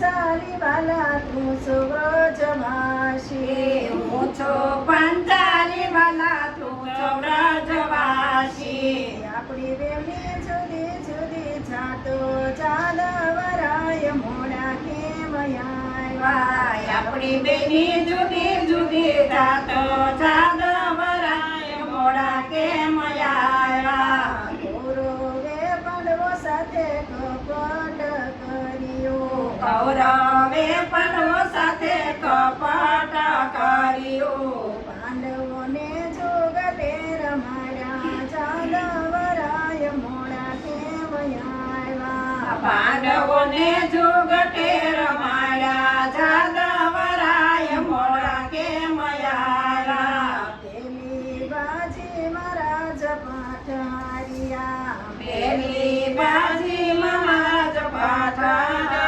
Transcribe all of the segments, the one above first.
પંચાલી વાલા તું છો વ્રજવાસી હું છું પંચાલી વાલા તું છો વ્રજવાસી આપણી બેની જુદી જુદી જાતો ચાલવરાય મોડા કેમ આવ્યા આપણી બેની જુદી જુદી જાતો ચાલવરાય મોડા કેમ આવ્યા કૌરવે પાંડવો સાથે કપટ કર્યું કૌરવે પાંડવો સાથે કપટ કર્યું પાંડવોને જોગટે રમાડ્યા ચાલવરાય મોડા કેમ આવ્યા પાંડવોને જુગટે રમાડ્યા જાદવરાય મોડા કેમ આવ્યા પેલી બાજી મહારાજ પાઠારિયા પેલી બાજી મહારાજ પાઠારિયા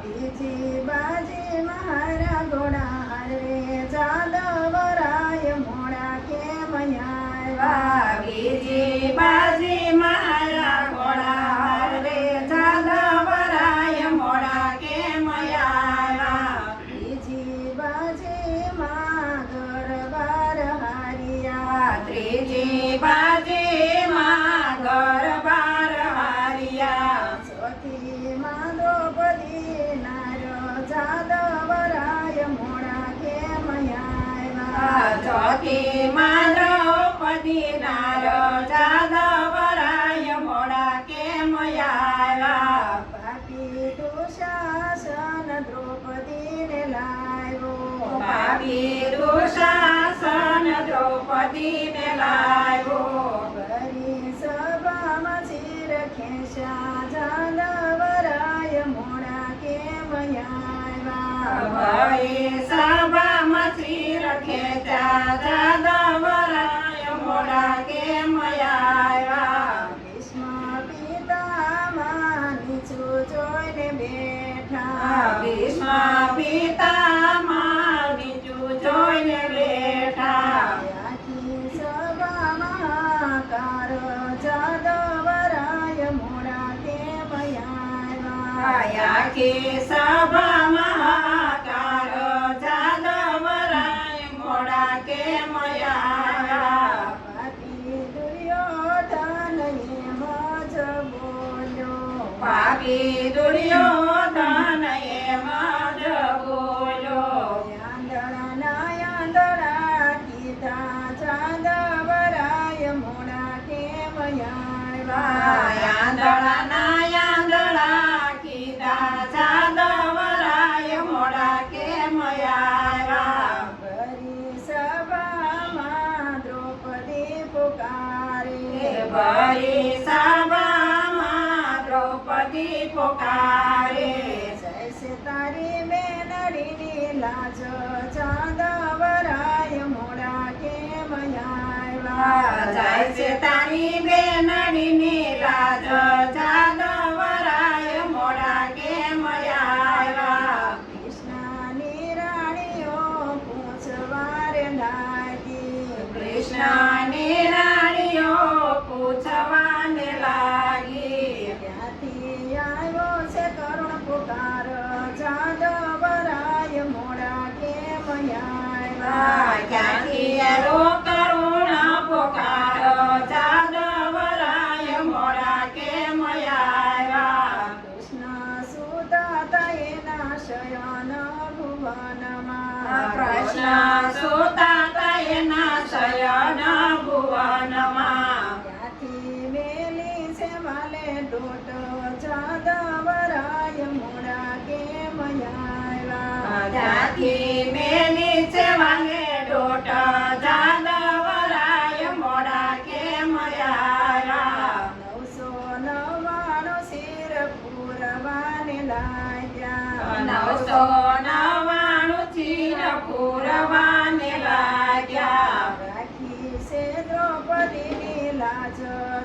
બીજી બાજી મહારા ઘોડા હરે ચાલવરાય મોડા કેમ આવ્યા બીજી બાજી મારા ઘોડા રે જાદવરાય મોડા કેમ આવ્યા ત્રીજી બાજી માં ગરબાર હારિયા ત્રીજી બાજી માં ગરબાર હારિયા ચોથી માં દ્રૌપદી નારો જાદવરાય મોડા કેમ આવ્યા ચોથી માં દ્રૌપદી નારો જાદવરાય મોડા કેમ આવ્યા પાપી દુશાસન દ્રૌપદીને લાવ્યો પાપી દુશાસન દ્રૌપદીને લાવ્યો ભરી સભામાં ચીર ખેંચ્યા જાદવરાય મોડા કેમ આવ્યા ભરી સભામાં ચીર ખેંચ્યા જાદવરાય મોડા કેમ આવ્યા ભીષ્મ પિતામહ નીચું જોઈને બેઠા ભીષ્મ પિતામહ નીચું જોઈને બેઠા આખી સભામાં હાહાકાર જાદવરાય મોડા કેમ આવ્યા આખી સભામાં હાહાકાર જાદવરાય મોડા કેમ આવ્યા પાપી દુર્યોધન એમ જ બોલ્યો પાપી દુર્યોધન એમ જ બોલ્યો આંધળાના આંધળા કીધા જાદવરાય મોડા કેમ આવ્યા આંધળાના આંધળા કીધા જાદવરાય મોડા કેમ આવ્યા ભરી સભામાં દ્રૌપદી પુકારે ભરી સભામાં દ્રૌપદી પુકારે જૈસે તારી બેનડીની લાજ જાદવરાય મોડા કેમ આવ્યા જાય છે તારી બેનડીની લાજ જાદવરાય મોડા કેમ આવ્યા કૃષ્ણની રાણીઓ પૂછવારે લાગી કૃષ્ણની રાણીઓ પૂછવાને લાગી ક્યાંથી આવ્યો છે કરુણ પુકાર જાદવરાય મોડા કેમ આવ્યા ક્યાંથી એરો કરુણ પોકાર જાદવરાય મોડા કેમ આવ્યા કૃષ્ણ સુતા એના શયન ભુવનમાં કૃષ્ણ સુતા એના શયન ભુવનમાં ત્યાંથી મેલી છે માલે દોટ જાદવરાય મોડા કેમ આવ્યા ત્યાંથી મેલી છે વાલે ડોટ જાદવરાય મોડા કેમ આવ્યા 999 શિર પૂરવાને લાગ્યા 999 ચીર પૂરવાને લાગ્યા રાખી છે દ્રૌપદીની લાજ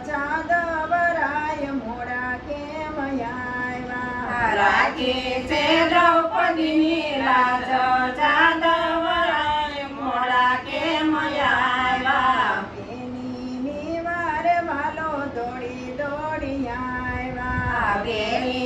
જાદવરાય મોડા કેમ આવ્યા રાખી છે દ્રૌપદીની લાજ જાદવરાય મોડા કેમ આવ્યા એની નિવારે વાલો દોડી દોડી આવ્યા બેની